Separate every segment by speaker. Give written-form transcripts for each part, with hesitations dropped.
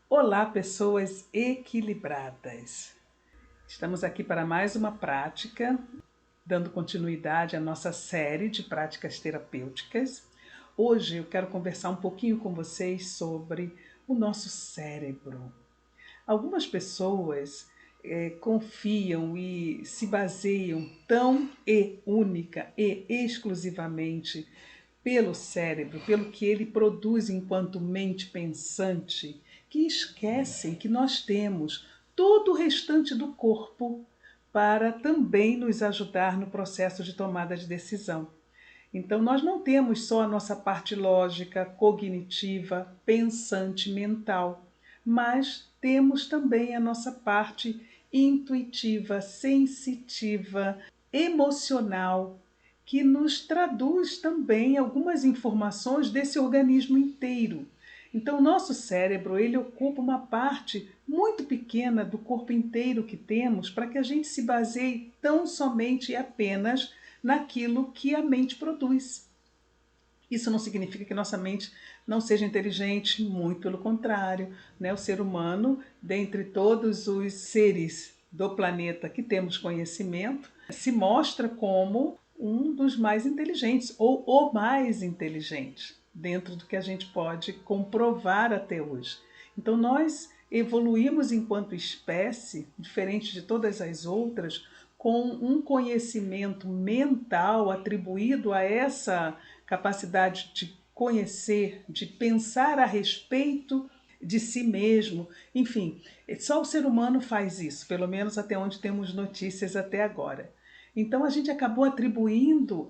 Speaker 1: Olá, pessoas equilibradas! Estamos aqui para mais uma prática, dando continuidade à nossa série de práticas terapêuticas. Hoje eu quero conversar um pouquinho com vocês sobre o nosso cérebro. Algumas pessoas confiam e se baseiam tão e única e exclusivamente pelo cérebro, pelo que ele produz enquanto mente pensante, que esquecem que nós temos todo o restante do corpo para também nos ajudar no processo de tomada de decisão. Então, nós não temos só a nossa parte lógica, cognitiva, pensante, mental, mas temos também a nossa parte intuitiva, sensitiva, emocional, que nos traduz também algumas informações desse organismo inteiro. Então, o nosso cérebro, ele ocupa uma parte muito pequena do corpo inteiro que temos para que a gente se baseie tão somente e apenas naquilo que a mente produz. Isso não significa que nossa mente não seja inteligente, muito pelo contrário, né? O ser humano, dentre todos os seres do planeta que temos conhecimento, se mostra como um dos mais inteligentes, ou o mais inteligente, dentro do que a gente pode comprovar até hoje. Então nós evoluímos enquanto espécie, diferente de todas as outras, com um conhecimento mental atribuído a essa capacidade de conhecer, de pensar a respeito de si mesmo. Enfim, só o ser humano faz isso, pelo menos até onde temos notícias até agora. Então a gente acabou atribuindo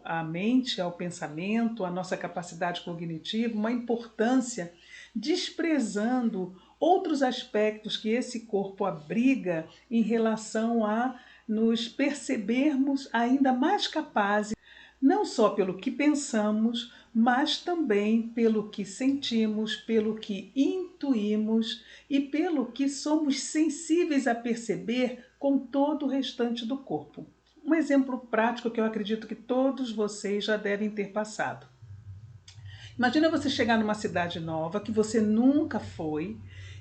Speaker 1: à mente, ao pensamento, à nossa capacidade cognitiva, uma importância, desprezando outros aspectos que esse corpo abriga em relação a nos percebermos ainda mais capazes, não só pelo que pensamos, mas também pelo que sentimos, pelo que intuímos e pelo que somos sensíveis a perceber com todo o restante do corpo. Um exemplo prático que eu acredito que todos vocês já devem ter passado. Imagina você chegar numa cidade nova que você nunca foi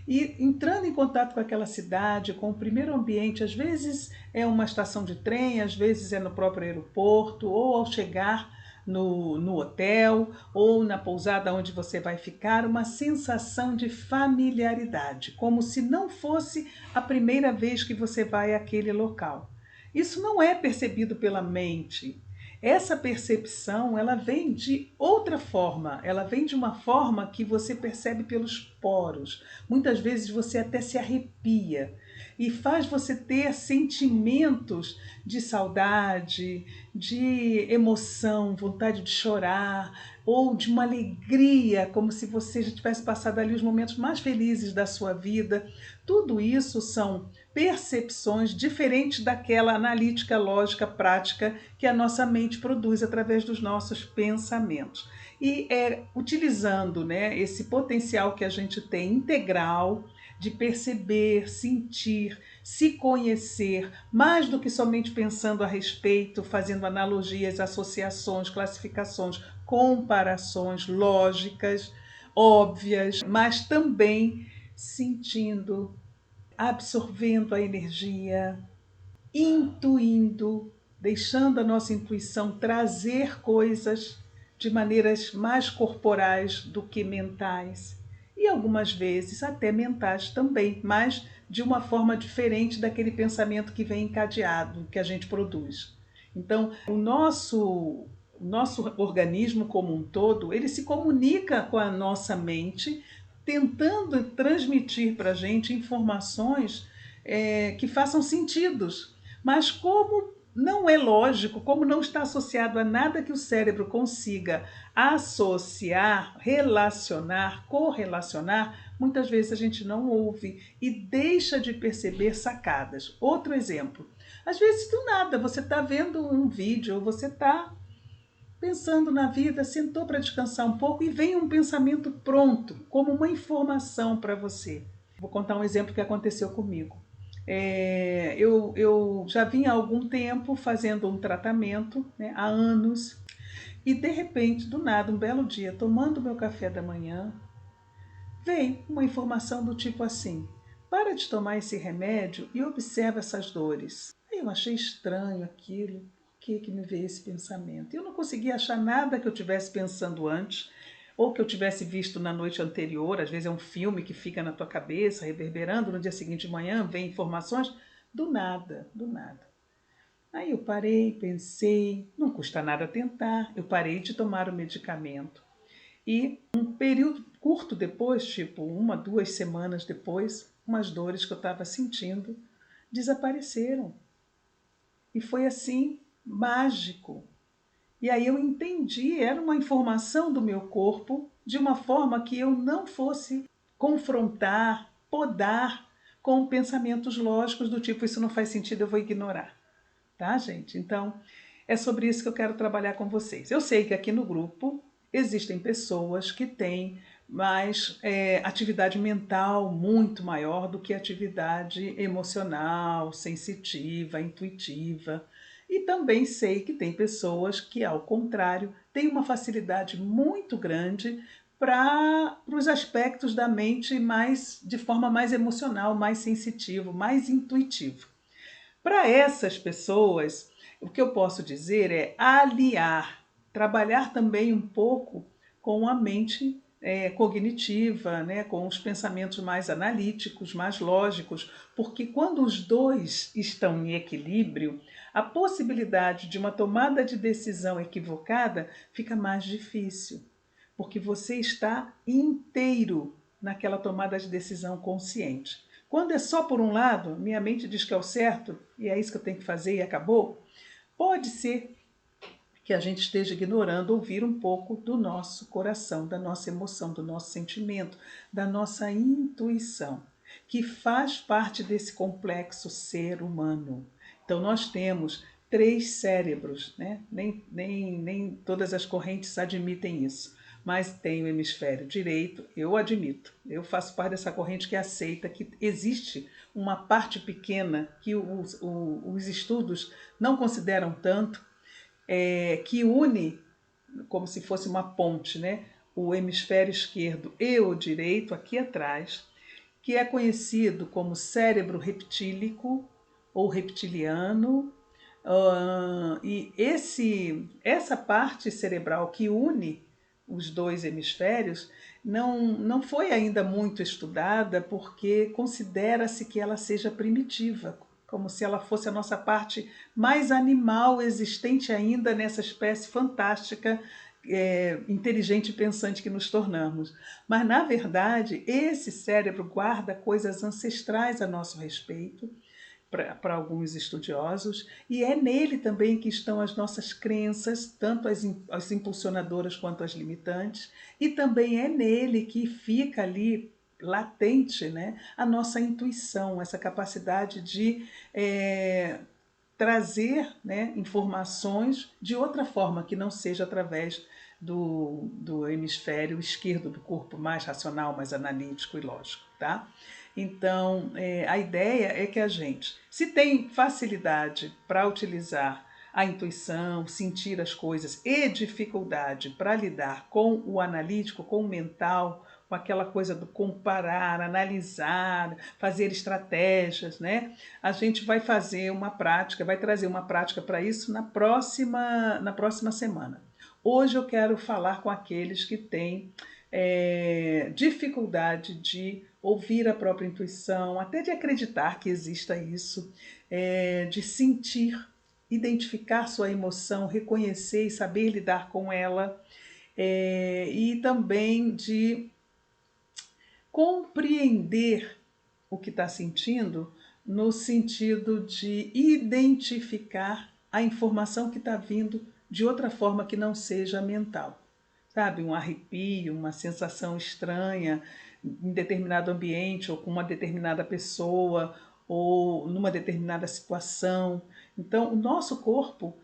Speaker 1: e entrando em contato com aquela cidade, com o primeiro ambiente, às vezes é uma estação de trem, às vezes é no próprio aeroporto, ou ao chegar no hotel, ou na pousada onde você vai ficar, uma sensação de familiaridade, como se não fosse a primeira vez que você vai àquele local. Isso não é percebido pela mente. Essa percepção, ela vem de outra forma, ela vem de uma forma que você percebe pelos poros. Muitas vezes você até se arrepia e faz você ter sentimentos de saudade, de emoção, vontade de chorar ou de uma alegria, como se você já tivesse passado ali os momentos mais felizes da sua vida. Tudo isso são percepções diferentes daquela analítica, lógica, prática que a nossa mente produz através dos nossos pensamentos. E é utilizando, né, esse potencial que a gente tem integral de perceber, sentir, se conhecer, mais do que somente pensando a respeito, fazendo analogias, associações, classificações, comparações lógicas, óbvias, mas também sentindo, absorvendo a energia, intuindo, deixando a nossa intuição trazer coisas de maneiras mais corporais do que mentais. E algumas vezes até mentais também, mas de uma forma diferente daquele pensamento que vem encadeado, que a gente produz. Então, o nosso organismo como um todo, ele se comunica com a nossa mente, tentando transmitir para a gente informações que façam sentidos. Mas como não é lógico, como não está associado a nada que o cérebro consiga associar, relacionar, correlacionar, muitas vezes a gente não ouve e deixa de perceber sacadas. Outro exemplo, às vezes do nada você está vendo um vídeo, ou você está pensando na vida, sentou para descansar um pouco e vem um pensamento pronto, como uma informação para você. Vou contar um exemplo que aconteceu comigo. Eu já vinha há algum tempo fazendo um tratamento, né, há anos, e de repente, do nada, um belo dia, tomando meu café da manhã, veio uma informação do tipo assim: para de tomar esse remédio e observa essas dores. Aí eu achei estranho aquilo. Por que me veio esse pensamento? Eu não conseguia achar nada que eu estivesse pensando antes ou que eu tivesse visto na noite anterior. Às vezes é um filme que fica na tua cabeça, reverberando, no dia seguinte de manhã vem informações do nada, do nada. Aí eu parei, pensei, não custa nada tentar. Eu parei de tomar o medicamento. E um período curto depois, tipo 1, 2 semanas depois, umas dores que eu estava sentindo desapareceram. E foi assim, mágico. E aí eu entendi, era uma informação do meu corpo de uma forma que eu não fosse confrontar, podar com pensamentos lógicos do tipo, isso não faz sentido, eu vou ignorar. Tá, gente? Então, é sobre isso que eu quero trabalhar com vocês. Eu sei que aqui no grupo existem pessoas que têm mais atividade mental muito maior do que atividade emocional, sensitiva, intuitiva. E também sei que tem pessoas que, ao contrário, têm uma facilidade muito grande para os aspectos da mente mais de forma mais emocional, mais sensitivo, mais intuitivo. Para essas pessoas, o que eu posso dizer é aliar, trabalhar também um pouco com a mente cognitiva, né, com os pensamentos mais analíticos, mais lógicos, porque quando os dois estão em equilíbrio, a possibilidade de uma tomada de decisão equivocada fica mais difícil, porque você está inteiro naquela tomada de decisão consciente. Quando é só por um lado, minha mente diz que é o certo e é isso que eu tenho que fazer e acabou, pode ser que a gente esteja ignorando ouvir um pouco do nosso coração, da nossa emoção, do nosso sentimento, da nossa intuição, que faz parte desse complexo ser humano. Então nós temos 3 cérebros, né? Nem todas as correntes admitem isso, mas tem o hemisfério direito, eu admito, eu faço parte dessa corrente que aceita que existe uma parte pequena que os estudos não consideram tanto, que une, como se fosse uma ponte, né, o hemisfério esquerdo e o direito aqui atrás, que é conhecido como cérebro reptílico ou reptiliano. E essa parte cerebral que une os dois hemisférios não foi ainda muito estudada porque considera-se que ela seja primitiva, como se ela fosse a nossa parte mais animal existente ainda nessa espécie fantástica, inteligente e pensante que nos tornamos. Mas, na verdade, esse cérebro guarda coisas ancestrais a nosso respeito, para alguns estudiosos, e é nele também que estão as nossas crenças, tanto as impulsionadoras quanto as limitantes, e também é nele que fica ali latente, né, a nossa intuição, essa capacidade de trazer, né, informações de outra forma, que não seja através do hemisfério esquerdo do corpo, mais racional, mais analítico e lógico, tá? Então, a ideia é que a gente, se tem facilidade para utilizar a intuição, sentir as coisas e dificuldade para lidar com o analítico, com o mental, com aquela coisa do comparar, analisar, fazer estratégias, né? A gente vai fazer uma prática, vai trazer uma prática para isso na próxima semana. Hoje eu quero falar com aqueles que têm dificuldade de ouvir a própria intuição, até de acreditar que exista isso, de sentir, identificar sua emoção, reconhecer e saber lidar com ela, e também de compreender o que está sentindo no sentido de identificar a informação que está vindo de outra forma que não seja mental. Sabe, um arrepio, uma sensação estranha em determinado ambiente ou com uma determinada pessoa ou numa determinada situação. Então, o nosso corpo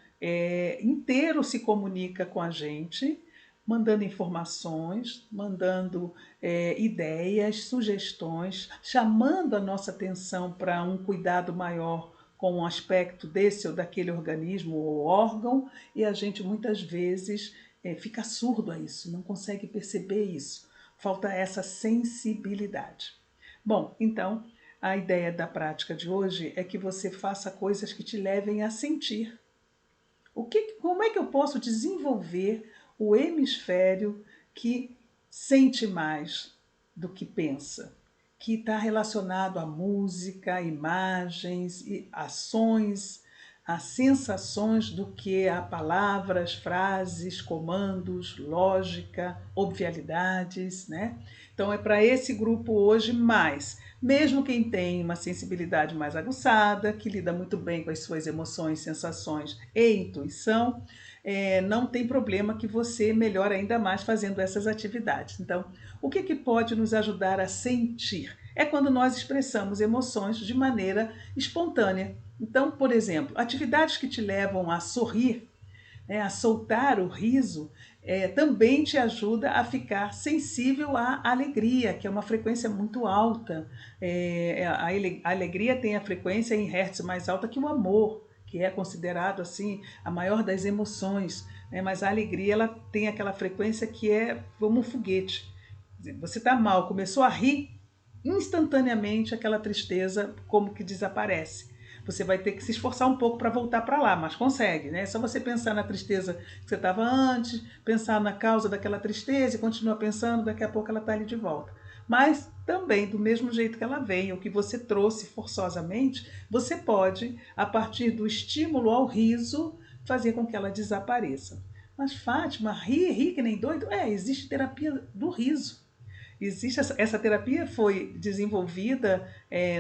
Speaker 1: inteiro se comunica com a gente, mandando informações, mandando ideias, sugestões, chamando a nossa atenção para um cuidado maior com um aspecto desse ou daquele organismo ou órgão, e a gente muitas vezes fica surdo a isso, não consegue perceber isso, falta essa sensibilidade. Bom, então a ideia da prática de hoje é que você faça coisas que te levem a sentir. Como é que eu posso desenvolver o hemisfério que sente mais do que pensa? Que está relacionado à música, a imagens, ações, a sensações do que a palavras, frases, comandos, lógica, obvialidades, né? Então é para esse grupo hoje mais. Mesmo quem tem uma sensibilidade mais aguçada, que lida muito bem com as suas emoções, sensações e intuição, não tem problema que você melhore ainda mais fazendo essas atividades. Então, o que pode nos ajudar a sentir? É quando nós expressamos emoções de maneira espontânea. Então, por exemplo, atividades que te levam a sorrir, né, a soltar o riso, também te ajuda a ficar sensível à alegria, que é uma frequência muito alta. A alegria tem a frequência em hertz mais alta que o amor, que é considerado assim a maior das emoções, né? Mas a alegria ela tem aquela frequência que é como um foguete. Você está mal, começou a rir, instantaneamente aquela tristeza como que desaparece. Você vai ter que se esforçar um pouco para voltar para lá, mas consegue, né? É só você pensar na tristeza que você estava antes, pensar na causa daquela tristeza e continua pensando, daqui a pouco ela está ali de volta. Mas também, do mesmo jeito que ela vem, o que você trouxe forçosamente, você pode, a partir do estímulo ao riso, fazer com que ela desapareça. Mas Fátima, ri que nem doido? Existe terapia do riso. Existe essa terapia foi desenvolvida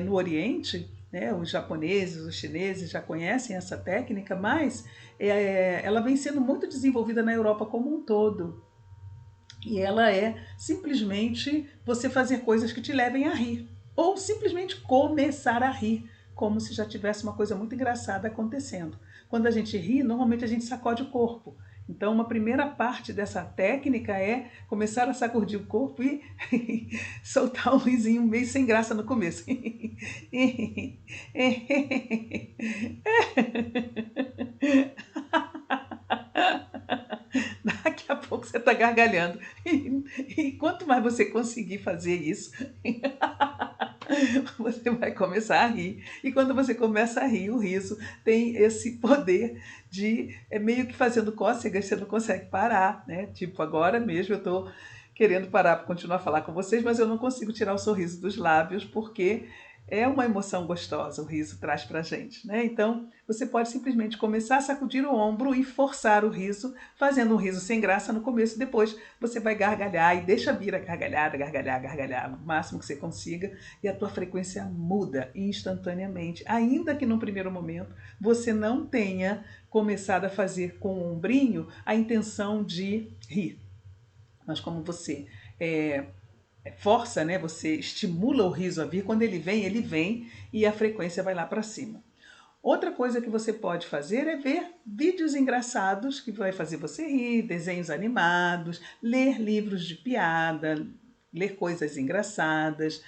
Speaker 1: no Oriente, né? Os japoneses, os chineses já conhecem essa técnica, mas ela vem sendo muito desenvolvida na Europa como um todo. E ela é simplesmente você fazer coisas que te levem a rir, ou simplesmente começar a rir, como se já tivesse uma coisa muito engraçada acontecendo. Quando a gente ri, normalmente a gente sacode o corpo. Então, uma primeira parte dessa técnica é começar a sacudir o corpo e soltar um risinho meio sem graça no começo. Daqui a pouco você está gargalhando. E quanto mais você conseguir fazer isso, você vai começar a rir. E quando você começa a rir, o riso tem esse poder de meio que fazendo cócegas, você não consegue parar, né? Tipo, agora mesmo eu estou querendo parar para continuar a falar com vocês, mas eu não consigo tirar o sorriso dos lábios porque é uma emoção gostosa, o riso traz pra gente, né? Então, você pode simplesmente começar a sacudir o ombro e forçar o riso, fazendo um riso sem graça no começo, depois você vai gargalhar e deixa vir a gargalhada, gargalhar, o máximo que você consiga, e a tua frequência muda instantaneamente, ainda que no primeiro momento você não tenha começado a fazer com o ombrinho a intenção de rir. Mas como você força, né? Você estimula o riso a vir, quando ele vem e a frequência vai lá para cima. Outra coisa que você pode fazer é ver vídeos engraçados que vai fazer você rir, desenhos animados, ler livros de piada, ler coisas engraçadas.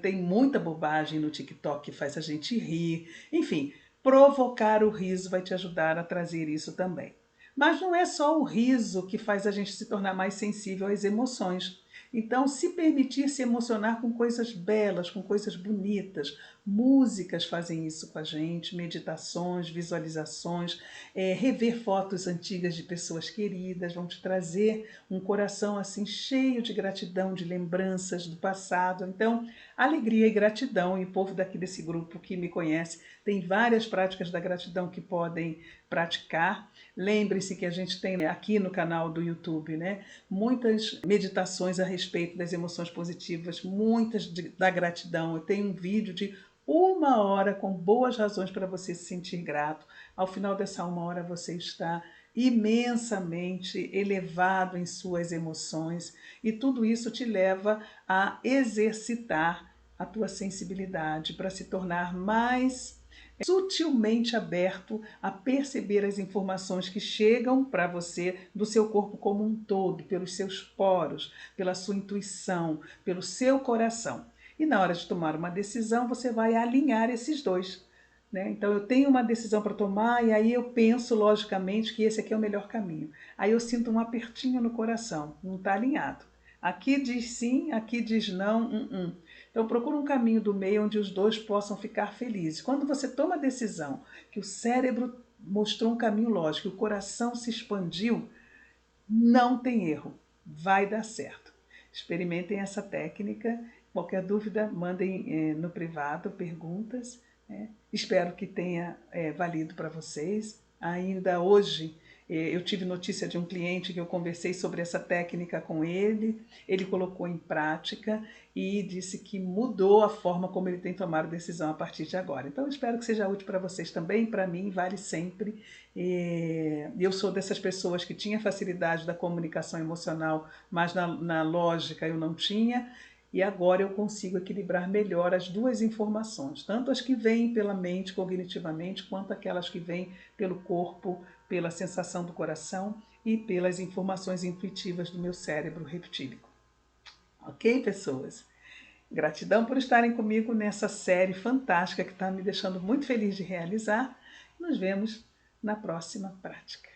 Speaker 1: Tem muita bobagem no TikTok que faz a gente rir. Enfim, provocar o riso vai te ajudar a trazer isso também. Mas não é só o riso que faz a gente se tornar mais sensível às emoções. Então, se permitir se emocionar com coisas belas, com coisas bonitas, músicas fazem isso com a gente, meditações, visualizações, rever fotos antigas de pessoas queridas, vão te trazer um coração assim cheio de gratidão, de lembranças do passado. Então, alegria e gratidão, e o povo daqui desse grupo que me conhece tem várias práticas da gratidão que podem praticar. Lembre-se que a gente tem aqui no canal do YouTube, né, muitas meditações a respeito das emoções positivas, muitas da gratidão. Eu tenho um vídeo de 1 hora com boas razões para você se sentir grato. Ao final dessa 1 hora você está imensamente elevado em suas emoções e tudo isso te leva a exercitar a tua sensibilidade para se tornar mais sutilmente aberto a perceber as informações que chegam para você do seu corpo como um todo, pelos seus poros, pela sua intuição, pelo seu coração. E na hora de tomar uma decisão, você vai alinhar esses dois, né? Então eu tenho uma decisão para tomar e aí eu penso logicamente que esse aqui é o melhor caminho. Aí eu sinto um apertinho no coração, não está alinhado. Aqui diz sim, aqui diz não. Então procura um caminho do meio onde os dois possam ficar felizes. Quando você toma a decisão que o cérebro mostrou um caminho lógico, o coração se expandiu, não tem erro, vai dar certo. Experimentem essa técnica. Qualquer dúvida, mandem no privado perguntas. Espero que tenha valido para vocês. Ainda hoje eu tive notícia de um cliente que eu conversei sobre essa técnica com ele. Ele colocou em prática e disse que mudou a forma como ele tem tomado decisão a partir de agora. Então, espero que seja útil para vocês também. Para mim, vale sempre. Eu sou dessas pessoas que tinha facilidade da comunicação emocional, mas na lógica eu não tinha. E agora eu consigo equilibrar melhor as duas informações, tanto as que vêm pela mente cognitivamente, quanto aquelas que vêm pelo corpo, pela sensação do coração e pelas informações intuitivas do meu cérebro reptílico. Ok, pessoas? Gratidão por estarem comigo nessa série fantástica que está me deixando muito feliz de realizar. Nos vemos na próxima prática.